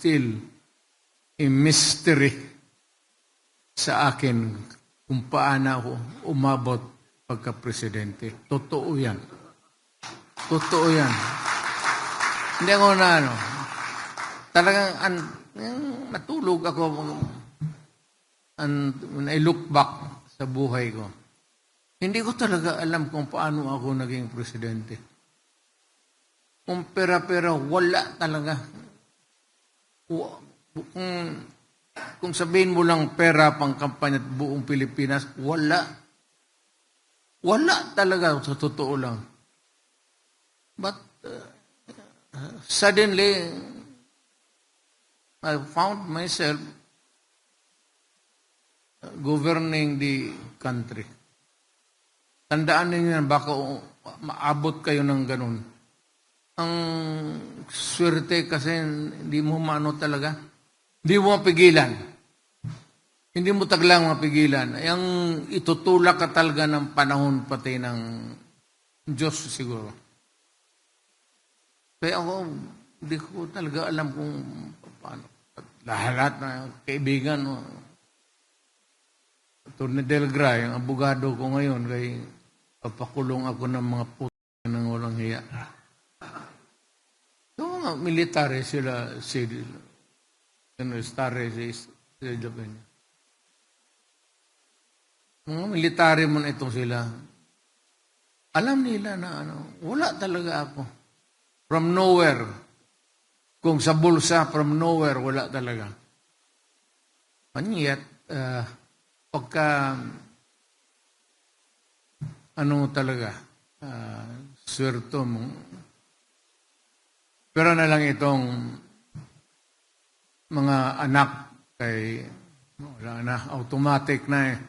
still a mystery sa akin kung paano ako umabot pagka-presidente. Totoo yan. Totoo yan. Hindi ako na talagang matulog ako when I look back sa buhay ko. Hindi ko talaga alam kung paano ako naging presidente. Kung pera-pera, wala talaga. Kung sabihin mo lang pera pang kampanya at buong Pilipinas, wala. Wala talaga sa totoo lang. But suddenly, I found myself governing the country. Tandaan ninyo yan, baka maabot kayo ng ganun. Ang swerte kasi hindi mo maano talaga. Hindi mo mapigilan. Hindi mo taglang mapigilan. Ang itutulak ka talaga ng panahon pati ng Diyos siguro. Kaya ako, hindi ko talaga alam kung paano. Lahat na kaibigan, Atty. Del Gra, yung abogado ko ngayon, kay papakulong ako ng mga puto ng walang hiya. So, mga military sila, mga military mo na itong sila. Alam nila na wala talaga ako. From nowhere. Kung sa bulsa, from nowhere, wala talaga. And yet, pagka talaga, swerto mo. Pero na lang itong mga anak kay wala na, automatic na